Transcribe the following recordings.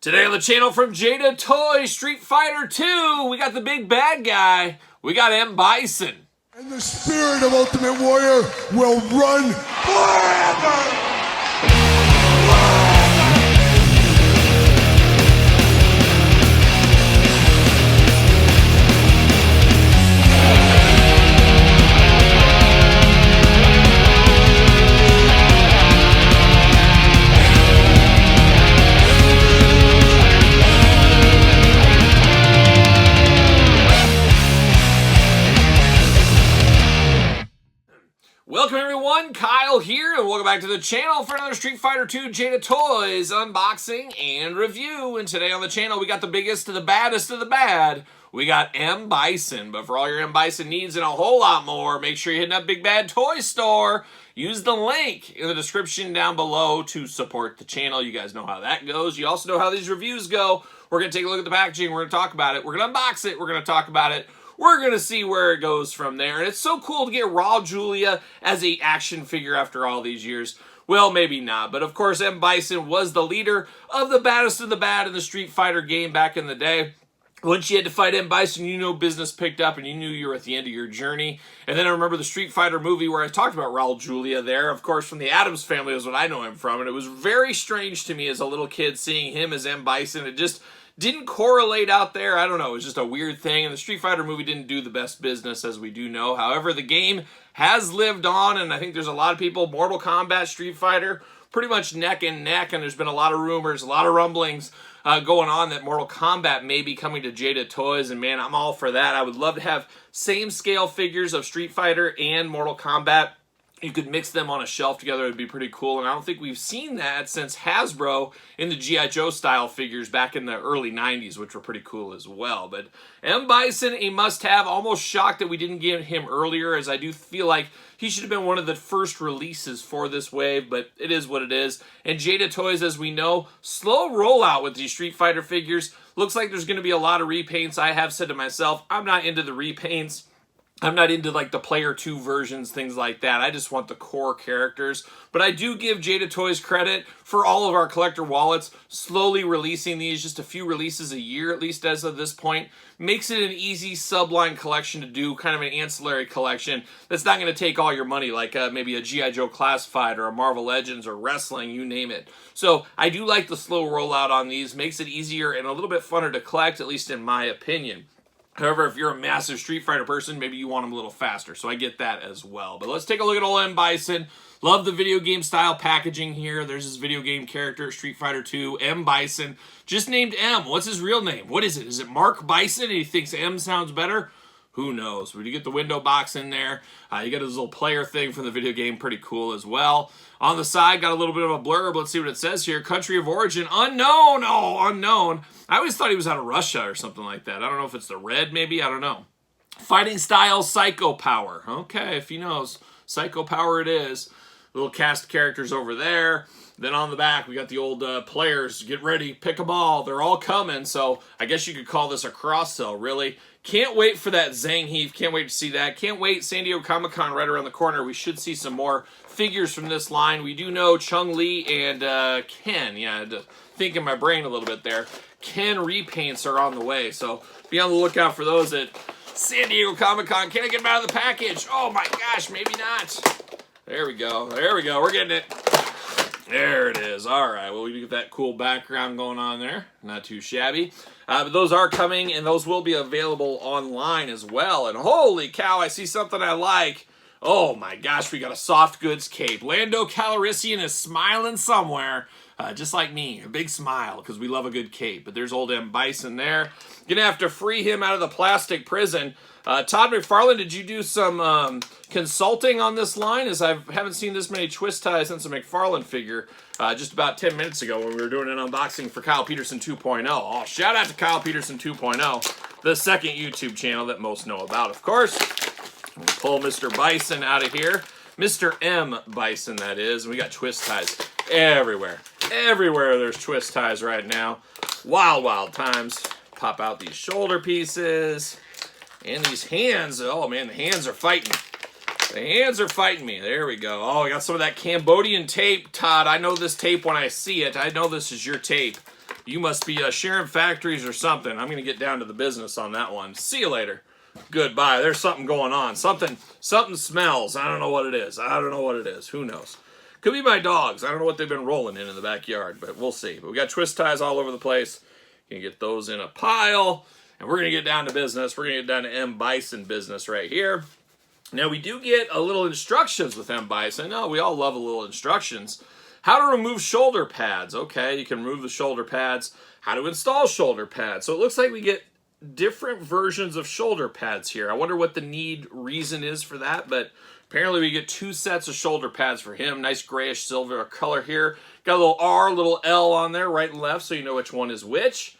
Today on the channel from Jada Toys, Street Fighter 2, we got the big bad guy. We got M. Bison. And the spirit of Ultimate Warrior will run forever! Welcome everyone, Kyle here, and welcome back to the channel for another Street Fighter 2 Jada Toys unboxing and review. And today on the channel, we got the biggest to the baddest of the bad. We got M. Bison, but for all your M. Bison needs and a whole lot more, make sure you're hitting up Big Bad Toy Store. Use the link in the description down below to support the channel. You guys know how that goes. You also know how these reviews go. We're going to take a look at the packaging. We're going to talk about it. We're going to unbox it. We're going to talk about it. We're going to see where it goes from there. And it's so cool to get Raul Julia as an action figure after all these years. Well, maybe not. But of course, M. Bison was the leader of the baddest of the bad in the Street Fighter game back in the day. Once you had to fight M. Bison, you know business picked up and you knew you were at the end of your journey. And then I remember the Street Fighter movie where I talked about Raul Julia there. Of course, from the Addams Family is what I know him from. And it was very strange to me as a little kid seeing him as M. Bison. It just didn't correlate out there. I don't know. It was just a weird thing. And the Street Fighter movie didn't do the best business, as we do know. However, the game has lived on, and I think there's a lot of people, Mortal Kombat, Street Fighter, pretty much neck and neck, and there's been a lot of rumors, a lot of rumblings going on that Mortal Kombat may be coming to Jada Toys, and man, I'm all for that. I would love to have same scale figures of Street Fighter and Mortal Kombat. You could mix them on a shelf together. It'd be pretty cool. And I don't think we've seen that since Hasbro in the G.I. Joe style figures back in the early 90s, which were pretty cool as well. But M. Bison, a must-have. Almost shocked that we didn't get him earlier, as I do feel like he should have been one of the first releases for this wave, but it is what it is. And Jada Toys, as we know, slow rollout with these Street Fighter figures. Looks like there's going to be a lot of repaints. I have said to myself, I'm not into the repaints. I'm not into like the Player 2 versions, things like that. I just want the core characters. But I do give Jada Toys credit for all of our collector wallets slowly releasing these, just a few releases a year at least as of this point. Makes it an easy subline collection to do, kind of an ancillary collection that's not going to take all your money like maybe a G.I. Joe Classified or a Marvel Legends or wrestling, you name it. So I do like the slow rollout on these. Makes it easier and a little bit funner to collect, at least in my opinion. However, if you're a massive Street Fighter person, maybe you want them a little faster, so I get that as well. But let's take a look at old M. Bison. Love the video game style packaging here. There's his video game character, Street Fighter 2, M. Bison. Just named M. What's his real name? What is it? Is it Mark Bison and he thinks M sounds better? Who knows? But you get the window box in there. You got his little player thing from the video game. Pretty cool as well. On the side, got a little bit of a blurb. Let's see what it says here. Country of origin, unknown. Oh, unknown. I always thought he was out of Russia or something like that. I don't know if it's the red, maybe. I don't know. Fighting style, Psycho Power. Okay, if he knows. Psycho Power it is. Little cast characters over there. Then on the back, we got the old players. Get ready, pick them all. They're all coming. So I guess you could call this a cross-sell, really. Can't wait for that Zangief. Can't wait to see that. Can't wait. San Diego Comic-Con right around the corner. We should see some more figures from this line. We do know Chun-Li and Ken. Yeah, I had to think in my brain a little bit there. Ken repaints are on the way. So be on the lookout for those at San Diego Comic-Con. Can I get them out of the package? Oh my gosh, maybe not. There we go. There we go. We're getting it. There it is. All right. Well, we get that cool background going on there. Not too shabby. But those are coming, and those will be available online as well. And holy cow, I see something I like. Oh my gosh, we got a soft goods cape. Lando Calrissian is smiling somewhere, just like me. A big smile, because we love a good cape. But there's old M. Bison there. Gonna have to free him out of the plastic prison. Todd McFarlane, did you do some consulting on this line? As I haven't seen this many twist ties since a McFarlane figure just about 10 minutes ago when we were doing an unboxing for Kyle Peterson 2.0. Oh, shout out to Kyle Peterson 2.0, the second YouTube channel that most know about, of course. We'll pull Mr. Bison out of here. Mr. M. Bison, that is. We got twist ties everywhere. Everywhere there's twist ties right now. Wild, wild times. Pop out these shoulder pieces. And these hands, oh man, the hands are fighting. The hands are fighting me. There we go. Oh, I got some of that Cambodian tape, Todd. I know this tape when I see it. I know this is your tape. You must be sharing factories or something. I'm going to get down to the business on that one. See you later. Goodbye. There's something going on. Something smells. I don't know what it is. I don't know what it is. Who knows? Could be my dogs. I don't know what they've been rolling in the backyard, but we'll see. But we got twist ties all over the place. Gonna get those in a pile, and we're gonna get down to business. We're gonna get down to M. Bison business right here. Now, we do get a little instructions with M. Bison. Oh, we all love a little instructions. How to remove shoulder pads. Okay, you can remove the shoulder pads. How to install shoulder pads. So it looks like we get different versions of shoulder pads here. I wonder what the reason is for that, but apparently we get 2 sets of shoulder pads for him. Nice grayish silver color here. Got a little R, little L on there, right and left, so you know which one is which.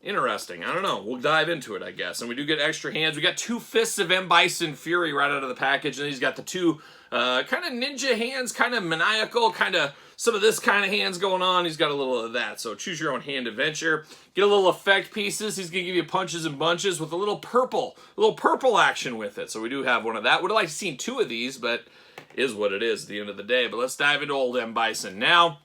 Interesting. I don't know. We'll dive into it, I guess. And we do get extra hands. We got 2 fists of M. Bison Fury right out of the package, and he's got the 2 kind of ninja hands, kind of maniacal, kind of some of this kind of hands going on. He's got a little of that. So choose your own hand adventure. Get a little effect pieces. He's going to give you punches and bunches with a little purple action with it. So we do have one of that. Would have liked to seen 2 of these, but is what it is at the end of the day. But let's dive into old M. Bison now.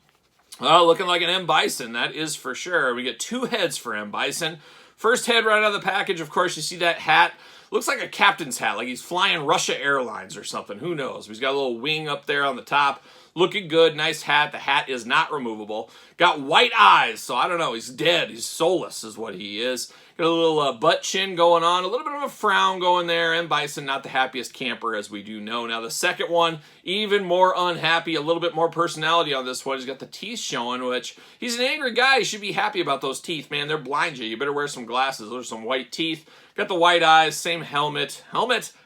Looking like an M. Bison, that is for sure. We get 2 heads for M. Bison. First head right out of the package, of course, you see that hat. Looks like a captain's hat, like he's flying Russia Airlines or something. Who knows? He's got a little wing up there on the top. Looking good, nice hat. The hat is not removable. Got white eyes, so I don't know. He's dead. He's soulless is what he is. Got a little butt chin going on. A little bit of a frown going there. M. Bison, not the happiest camper, as we do know. Now, the second one, even more unhappy. A little bit more personality on this one. He's got the teeth showing, which he's an angry guy. He should be happy about those teeth, man. They're blind you. You better wear some glasses. Those are some white teeth. Got the white eyes, same helmet,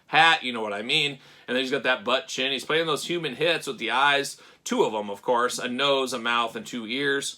hat, you know what I mean. And then he's got that butt chin. He's playing those human hits with the eyes. 2 of them, of course. A nose, a mouth, and 2 ears.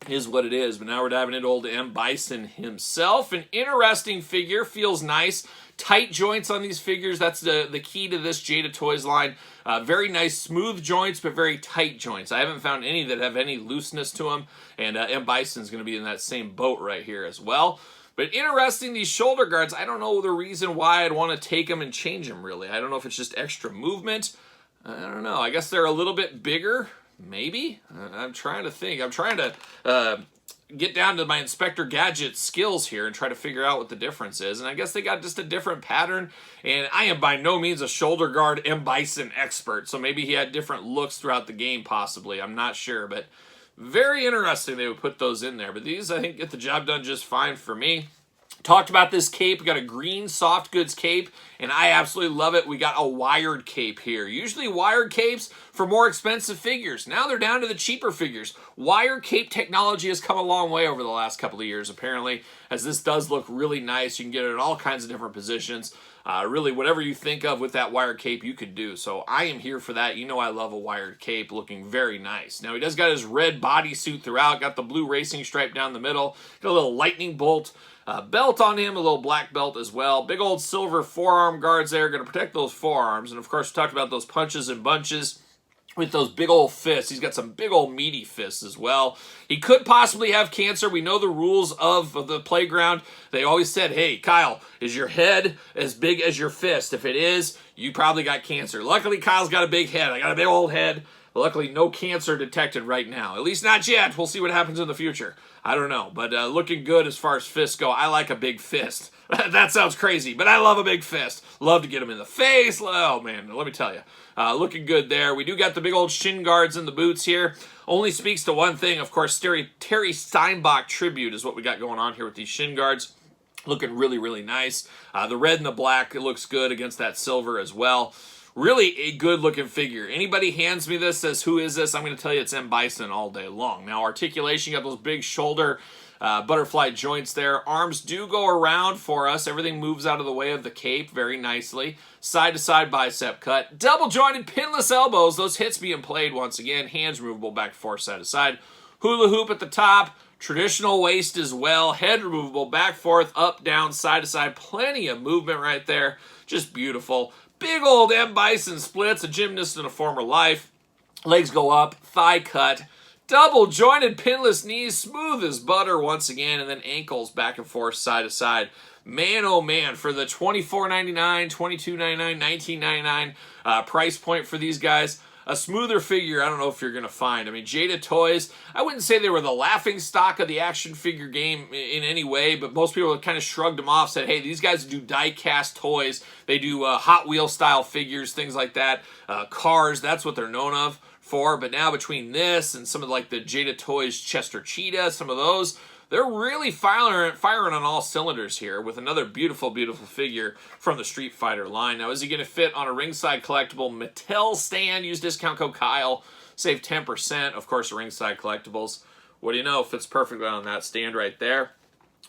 Is what it is. But now we're diving into old M. Bison himself. An interesting figure. Feels nice. Tight joints on these figures. That's the key to this Jada Toys line. Very nice smooth joints, but very tight joints. I haven't found any that have any looseness to them. And M. Bison's going to be in that same boat right here as well. But interesting, these shoulder guards, I don't know the reason why I'd want to take them and change them, really. I don't know if it's just extra movement. I don't know. I guess they're a little bit bigger, maybe? I'm trying to think. I'm trying to get down to my Inspector Gadget skills here and try to figure out what the difference is. And I guess they got just a different pattern. And I am by no means a shoulder guard M. Bison expert, so maybe he had different looks throughout the game, possibly. I'm not sure, but very interesting they would put those in there. But these, I think, get the job done just fine for me. Talked about this cape. We got a green soft goods cape, and I absolutely love it. We got a wired cape here. Usually wired capes for more expensive figures. Now they're down to the cheaper figures. Wire cape technology has come a long way over the last couple of years, apparently, as this does look really nice. You can get it in all kinds of different positions. Really, whatever you think of with that wired cape, you could do. So I am here for that. You know I love a wired cape, looking very nice. Now, he does got his red bodysuit throughout, got the blue racing stripe down the middle, got a little lightning bolt belt on him, a little black belt as well. Big old silver forearm guards there, going to protect those forearms. And, of course, we talked about those punches and bunches with those big old fists. He's got some big old meaty fists as well. He could possibly have cancer. We know the rules of the playground. They always said, hey, Kyle, is your head as big as your fist? If it is, you probably got cancer. Luckily, Kyle's got a big head. I got a big old head. Luckily, no cancer detected right now. At least not yet. We'll see what happens in the future. I don't know. But looking good as far as fists go. I like a big fist. That sounds crazy, but I love a big fist. Love to get him in the face. Oh, man, let me tell you. Looking good there. We do got the big old shin guards in the boots here. Only speaks to one thing. Of course, Terry Steinbach tribute is what we got going on here with these shin guards. Looking really, really nice. The red and the black, it looks good against that silver as well. Really a good-looking figure. Anybody hands me this, says, who is this? I'm going to tell you it's M. Bison all day long. Now, articulation, you got those big shoulder butterfly joints there. Arms do go around for us. Everything moves out of the way of the cape very nicely. Side-to-side bicep cut. Double-jointed pinless elbows. Those hits being played once again. Hands removable back and forth, side-to-side. Hula hoop at the top. Traditional waist as well. Head removable, back, forth, up, down, side-to-side. Plenty of movement right there. Just beautiful. Big old M. Bison splits, a gymnast in a former life. Legs go up, thigh cut. Double jointed pinless knees, smooth as butter once again, and then ankles back and forth, side to side. Man, oh man, for the $24.99, $22.99, $19.99 price point for these guys, a smoother figure I don't know if you're going to find. I mean, Jada Toys, I wouldn't say they were the laughing stock of the action figure game in any way, but most people kind of shrugged them off, said, hey, these guys do die-cast toys. They do Hot Wheel style figures, things like that. Cars, that's what they're known of for. But now between this and some of like the Jada Toys Chester Cheetah, some of those, they're really firing on all cylinders here with another beautiful, beautiful figure from the Street Fighter line. Now, is he going to fit on a ringside collectible Mattel stand? Use discount code Kyle. Save 10%. Of course, ringside collectibles. What do you know? Fits perfectly on that stand right there.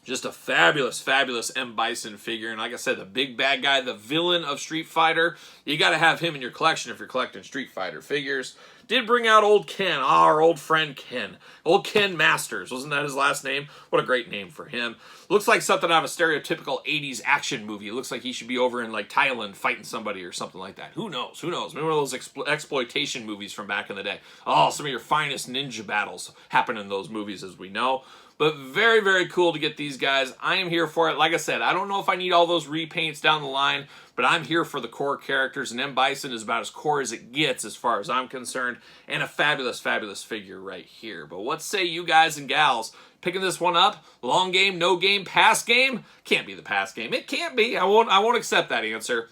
Just a fabulous, fabulous M. Bison figure. And like I said, the big bad guy, the villain of Street Fighter. You got to have him in your collection if you're collecting Street Fighter figures. Did bring out old Ken, our old friend Ken. Old Ken Masters. Wasn't that his last name? What a great name for him. Looks like something out of a stereotypical 80s action movie. It looks like he should be over in like Thailand fighting somebody or something like that. Who knows? Who knows? Maybe one of those exploitation movies from back in the day. Oh, some of your finest ninja battles happen in those movies, as we know. But very, very cool to get these guys. I am here for it. Like I said, I don't know if I need all those repaints down the line, but I'm here for the core characters, and M. Bison is about as core as it gets as far as I'm concerned, and a fabulous, fabulous figure right here. But what say you guys and gals? Picking this one up? Long game, no game, pass game? Can't be the pass game. It can't be. I won't accept that answer.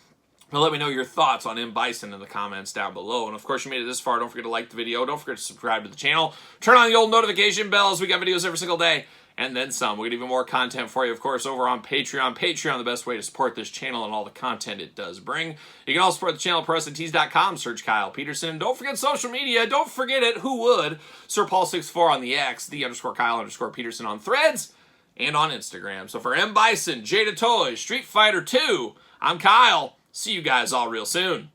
But let me know your thoughts on M. Bison in the comments down below. And of course, you made it this far. Don't forget to like the video. Don't forget to subscribe to the channel. Turn on the old notification bells. We got videos every single day. And then some. We got even more content for you, of course, over on Patreon. Patreon, the best way to support this channel and all the content it does bring. You can also support the channel at PresidentTees.com. Search Kyle Peterson. And don't forget social media. Don't forget it. Who would? SirPaul64 on the X. _Kyle_Peterson on Threads. And on Instagram. So for M. Bison, Jada Toys, Street Fighter 2, I'm Kyle. See you guys all real soon.